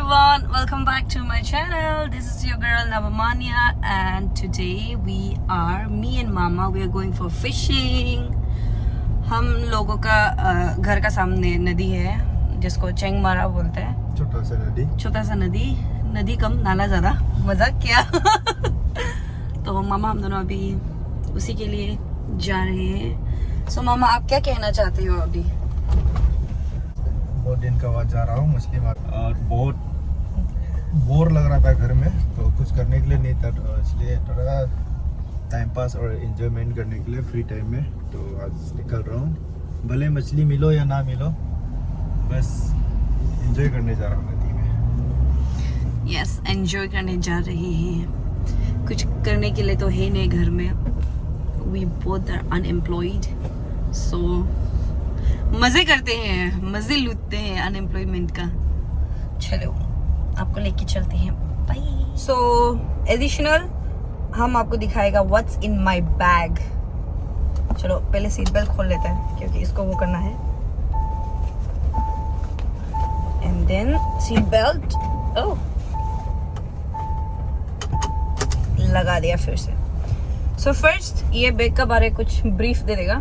everyone, welcome back to my channel. This is your girl Navamanya and today me and Mama we are going for fishing. हम लोगों का घर का सामने नदी है जिसको चेंगमारा बोलते हैं। छोटा सा नदी कम नाला ज़्यादा, मजाक किया। तो मामा हम दोनों अभी उसी के लिए जा रहे हैं। सो मामा आप क्या कहना चाहते हो अभी? बहुत दिन का बाद जा रहा हूँ मछली मार और बहुत बोर लग रहा था घर में, तो कुछ करने के लिए नहीं था, तो इसलिए थोड़ा टाइम पास और एंजॉयमेंट करने के लिए फ्री टाइम में तो आज निकल रहा हूँ। भले मछली मिलो या ना मिलो, बस एंजॉय करने जा रहा हूँ नदी में। यस, एंजॉय करने जा रहे हैं। कुछ करने के लिए तो है नहीं घर में। वी बोथ आर अनएम्प्लॉयड, सो मजे करते हैं, मजे लूटते हैं अनएम्प्लॉयमेंट का। चलो आपको लेके चलते हैं, बाय। सो एडिशनल हम आपको दिखाएगा व्हाट्स इन माय बैग। चलो पहले सीट बेल्ट खोल लेते हैं क्योंकि इसको वो करना है। एंड देन सीट बेल्ट लगा दिया फिर से। सो फर्स्ट ये बैग का बारे कुछ ब्रीफ दे देगा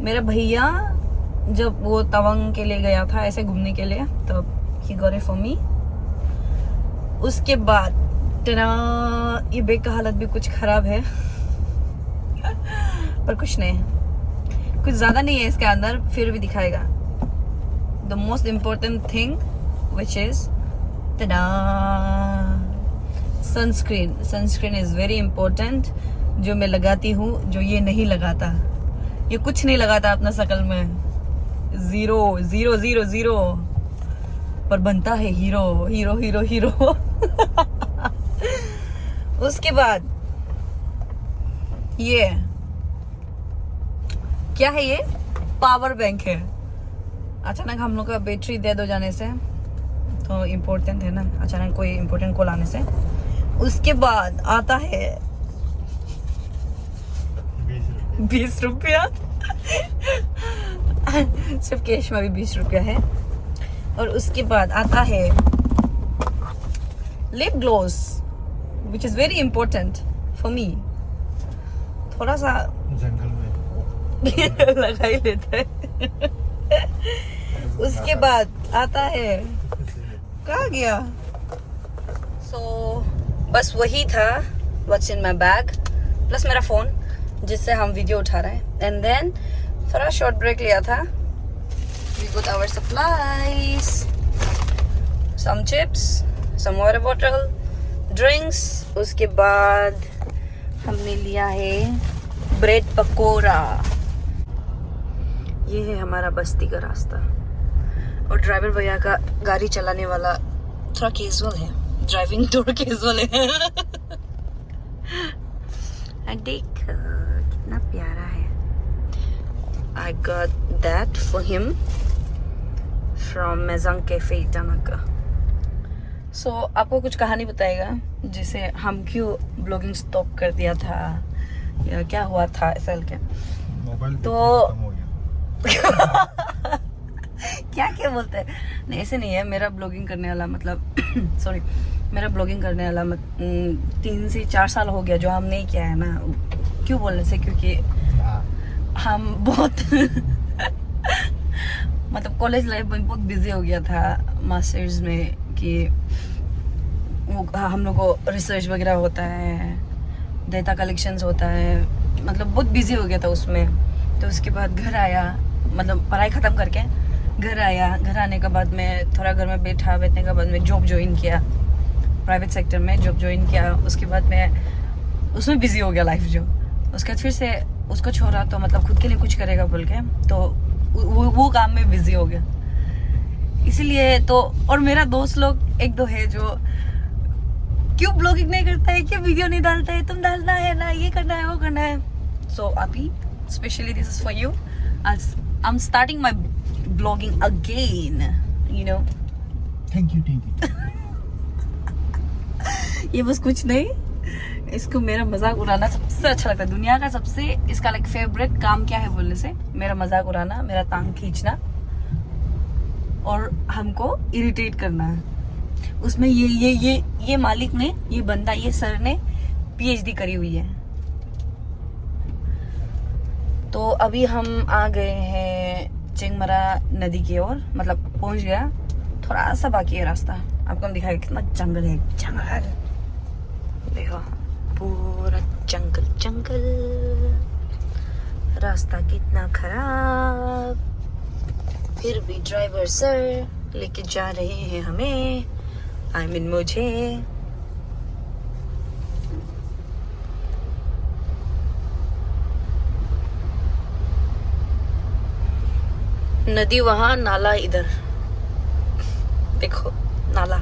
मेरा भैया। जब वो तवांग के लिए गया था ऐसे घूमने के लिए, तो he got it for me. उसके बाद ये बैग का हालत भी कुछ खराब है पर कुछ नहीं, कुछ ज्यादा नहीं है इसके अंदर, फिर भी दिखाएगा। The most important thing which is sunscreen is very important, जो मैं लगाती हूँ, जो ये नहीं लगाता। ये कुछ नहीं लगाता अपना शकल में, जीरो पर बनता है हीरो। उसके बाद ये क्या है? ये पावर बैंक है। अचानक हम लोग का बैटरी डेड हो जाने से तो इम्पोर्टेंट है ना, अचानक कोई इम्पोर्टेंट कॉल आने से। उसके बाद आता है 20 रुपया। सिर्फ कैश में भी 20 रुपया है। और उसके बाद आता है lip gloss which is very important for me. थोड़ा सा जंगल में लगा ही लेते हैं। उसके बाद आता है, कहाँ गया? बस वही था what's in my bag, plus मेरा फोन जिससे हम वीडियो उठा रहे हैं। एंड देन थोड़ा शॉर्ट ब्रेक लिया था। We got our supplies, some chips, some water bottle, drinks. उसके बाद हमने लिया है ब्रेड पकोड़ा। ये है हमारा बस्ती का रास्ता। और ड्राइवर भैया का गाड़ी चलाने वाला थोड़ा कैजुअल है, ड्राइविंग थोड़ा कैजुअल है। देख कितना प्यारा है। I got that for him from Mezang Cafe Itanaka. So आपको कुछ कहानी बताएगा जिसे हम क्यों ब्लॉगिंग स्टॉप कर दिया था या क्या हुआ था ऐसा के। मोबाइल तो खत्म हो गया। क्या बोलते हैं? नहीं ऐसे नहीं है। मेरा ब्लॉगिंग करने वाला मतलब सॉरी, मेरा ब्लॉगिंग करने वाला 3 से 4 साल हो गया जो हम नहीं किया है ना। क्यों बोलने से? क्योंकि हम बहुत मतलब कॉलेज लाइफ में बहुत बिजी हो गया था मास्टर्स में, कि वो हम लोग को रिसर्च वगैरह होता है, डेटा कलेक्शंस होता है, मतलब बहुत बिजी हो गया था उसमें। तो उसके बाद घर आया, मतलब पढ़ाई ख़त्म करके घर आया। घर आने के बाद मैं थोड़ा घर में बैठने के बाद मैं जॉब ज्वाइन किया, प्राइवेट सेक्टर में जॉब ज्वाइन किया। उसके बाद मैं उसमें बिजी हो गया लाइफ जो। उसके बाद फिर से उसको छोड़ा, तो मतलब खुद के लिए कुछ करेगा बोल के, तो वो काम में बिजी हो गया इसीलिए। तो और मेरा दोस्त लोग 1-2 है जो क्यों ब्लॉगिंग नहीं करता है, क्यों वीडियो नहीं डालता है, तुम डालना है ना, ये करना है वो करना है। सो अभी specially this is for you. I am starting my blogging again, you know. Thank you. ये बस कुछ नहीं, इसको मेरा मजाक उड़ाना सबसे अच्छा लगता है। दुनिया का सबसे इसका लाइक फेवरेट काम क्या है बोलने से, मेरा मजाक उड़ाना, मेरा टांग खींचना। और हमको इरिटेट करना है। उसमें ये मालिक ने, ये बंदा, ये सर ने पीएचडी करी हुई है। तो अभी हम आ गए हैं चिंगमरा नदी की ओर, मतलब पहुंच गया, थोड़ा सा बाकी है रास्ता। आपको हम दिखाएंगे कितना जंगल है, जंगल देखो, पूरा जंगल जंगल, रास्ता कितना खराब, फिर भी ड्राइवर सर लेके जा रहे हैं हमें, आई मीन मुझे। नदी वहां, नाला इधर, देखो नाला,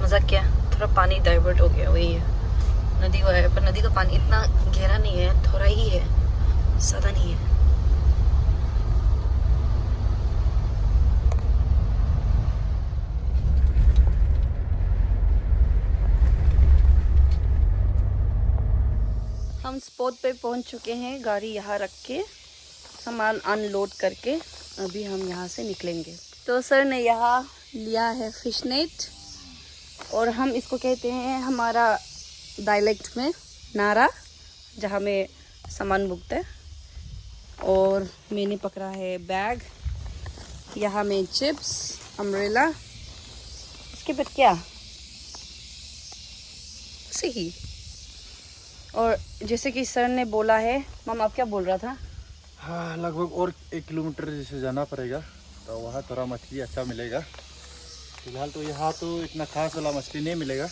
मजाक क्या, थोड़ा पानी डाइवर्ट हो गया, वही है। नदी वह है, पर नदी का पानी इतना गहरा नहीं है, थोड़ा ही है, ज्यादा नहीं है। हम स्पॉट पे पहुंच चुके हैं, गाड़ी यहाँ रख के सामान अनलोड करके अभी हम यहाँ से निकलेंगे। तो सर ने यहाँ लिया है फिश नेट, और हम इसको कहते हैं हमारा डायलेक्ट में नारा, जहाँ में सामान बुकते हैं। और मैंने पकड़ा है बैग, यहाँ में चिप्स, अम्ब्रेला, इसके बाद क्या सही। और जैसे कि सर ने बोला है, मामा आप क्या बोल रहा था? हाँ, लगभग और 1 किलोमीटर जैसे जाना पड़ेगा, तो वहाँ थोड़ा मछली अच्छा मिलेगा। फिलहाल तो यहाँ तो इतना खास वाला मछली नहीं मिलेगा,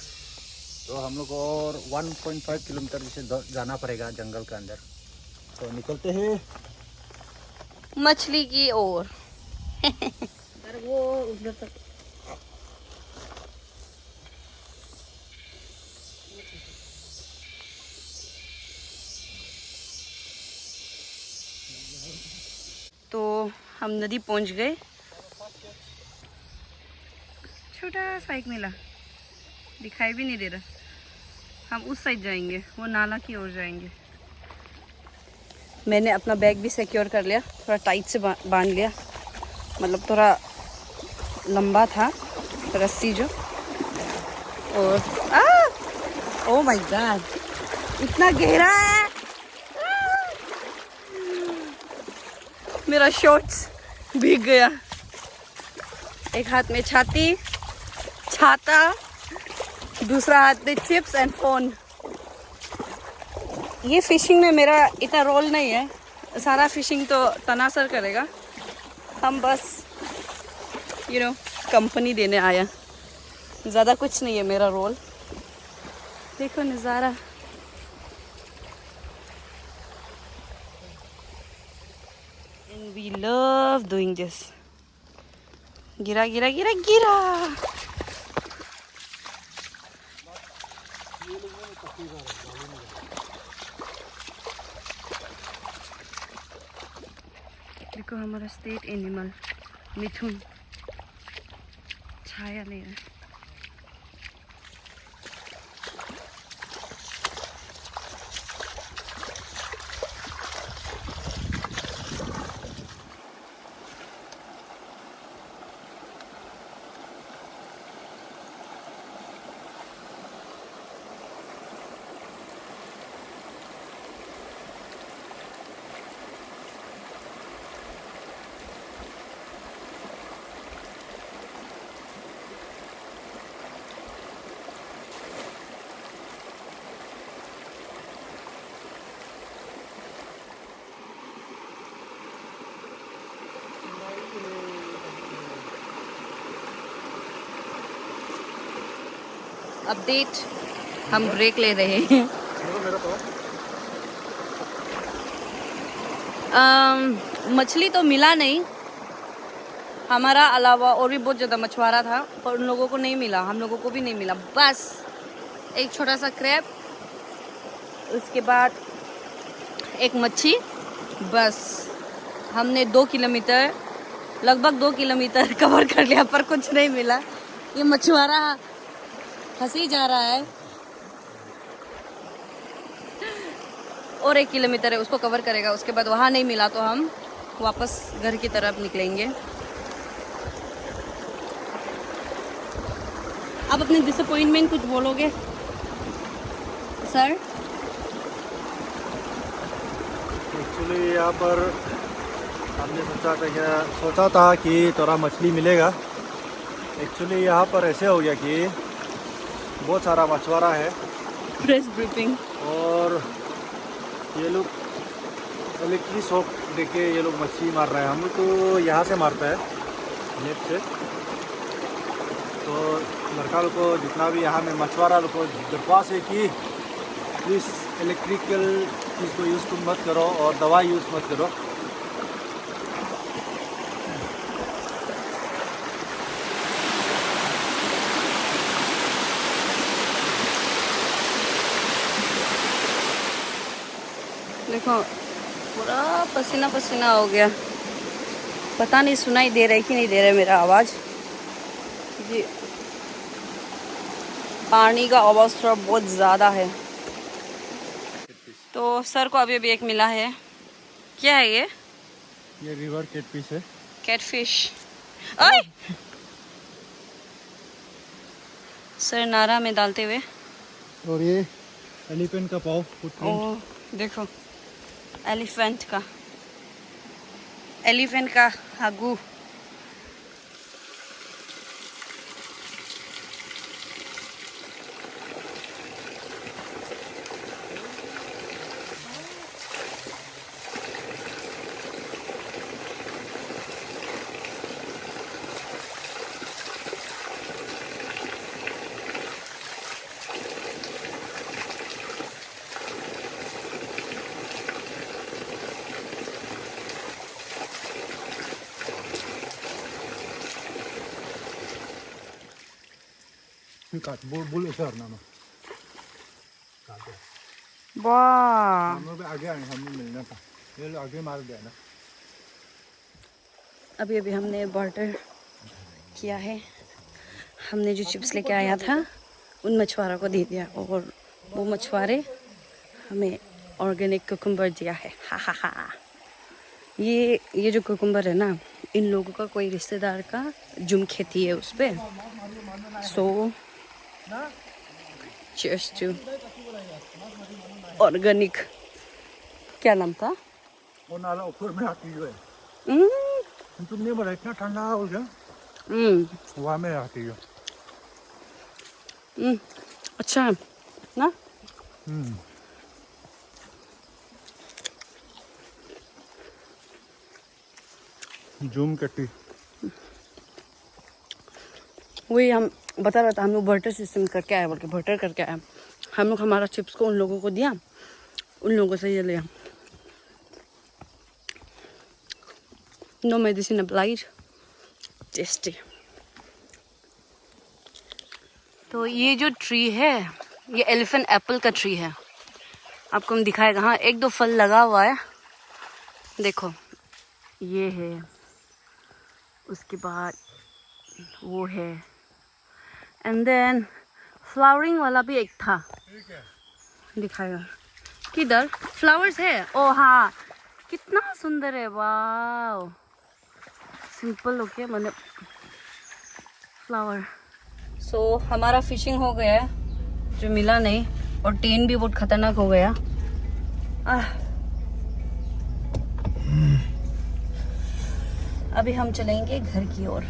तो हम लोग और 1.5 किलोमीटर जैसे जाना पड़ेगा जंगल के अंदर। तो निकलते हैं मछली की ओर। वो उधर तक तो हम नदी पहुंच गए। छोटा सा एक मिला, दिखाई भी नहीं दे रहा। हम उस साइड जाएंगे, वो नाला की ओर जाएंगे। मैंने अपना बैग भी सिक्योर कर लिया, थोड़ा टाइट से बांध लिया, मतलब थोड़ा लंबा था रस्सी जो। और ओह माय गॉड, इतना गहरा है, मेरा शॉर्ट्स भीग गया। एक हाथ में छाता, दूसरा हाथ में चिप्स एंड फोन। ये फिशिंग में मेरा इतना रोल नहीं है, सारा फिशिंग तो तनासर करेगा, हम बस कंपनी देने आया, ज़्यादा कुछ नहीं है मेरा रोल। देखो नज़ारा, and we love doing this। गिरा गिरा गिरा गिरा। देखो हमारा स्टेट एनिमल मिथुन छाया ले रहा है। अपडेट, हम ब्रेक ले रहे हैं। मछली तो मिला नहीं, हमारा अलावा और भी बहुत ज़्यादा मछुआरा था, पर उन लोगों को नहीं मिला, हम लोगों को भी नहीं मिला। बस एक छोटा सा क्रैब, उसके बाद एक मच्छी, बस। हमने 2 किलोमीटर, लगभग 2 किलोमीटर कवर कर लिया, पर कुछ नहीं मिला। ये मछुआरा हंसी जा रहा है। और 1 किलोमीटर है, उसको कवर करेगा, उसके बाद वहाँ नहीं मिला तो हम वापस घर की तरफ निकलेंगे। आप अपने डिसअपॉइंटमेंट कुछ बोलोगे सर? एक्चुअली यहाँ पर हमने सोचा था कि थोड़ा मछली मिलेगा। एक्चुअली यहाँ पर ऐसे हो गया कि बहुत सारा मछुआरा है प्रेस ब्रीफिंग, और ये लोग इलेक्ट्रिक शॉक देके ये लोग मछली मार रहे हैं। हम लोग तो यहाँ से मारता है नेट से, तो लड़का लोग को जितना भी यहाँ में मछुआरा लोग को दरख्वास्त है कि प्लीज़ इलेक्ट्रिकल चीज़ को यूज़ तुम मत करो और दवा यूज़ मत करो। देखो पूरा पसीना पसीना हो गया, पता नहीं सुनाई दे रहा है कि नहीं दे रहा है मेरा आवाज़। जी पानी का आवाज़ थोड़ा बहुत ज़्यादा है। तो सर को अभी एक मिला है, क्या है ये रिवर कैटफिश है। कैटफिश। ओए सर नारा में डालते हुए। और ये एलिफेंट का पाव ओ देखो एलिफेंट का हागू। बुल सर नाम वाह हम लोग आगे आए, हम लोग मिलना था, ये लोग आगे मार गया ना। अभी अभी हमने बार्टर किया है। हमने जो चिप्स लेके आया था उन मछुआरों को दे दिया, और वो मछुआरे हमें ऑर्गेनिक कुकुम्बर दिया है। हा हा हा। ये जो कुकुम्बर है ना, इन लोगों का कोई रिश्तेदार का जुम खेती है उस पर। सो cheers to ऑर्गेनिक। क्या नाम था? वो नाला ऊपर में आती है। तुमने बोला इतना ठंडा हो गया। वहाँ में आती है। अच्छा है ना। जूम कटी वही हम बता रहा था, हम लोग बर्टर सिस्टम करके आए, बल्कि बर्टर करके आए। हम लोग हमारा चिप्स को उन लोगों को दिया, उन लोगों से ये लिया। No medicine applied, tasty. तो ये जो ट्री है ये एलिफेंट एप्पल का ट्री है। आपको हम दिखाएगा। हाँ एक दो फल लगा हुआ है, देखो ये है, उसके बाद वो है, एंड देन फ्लावरिंग वाला भी एक था। दिखाएगा किधर फ्लावर्स है। ओ हाँ कितना सुंदर है, वाह। सिंपल हो गया मतलब फ्लावर। सो हमारा फिशिंग हो गया है, जो मिला नहीं, और टेन भी बहुत खतरनाक हो गया। अभी हम चलेंगे घर की ओर।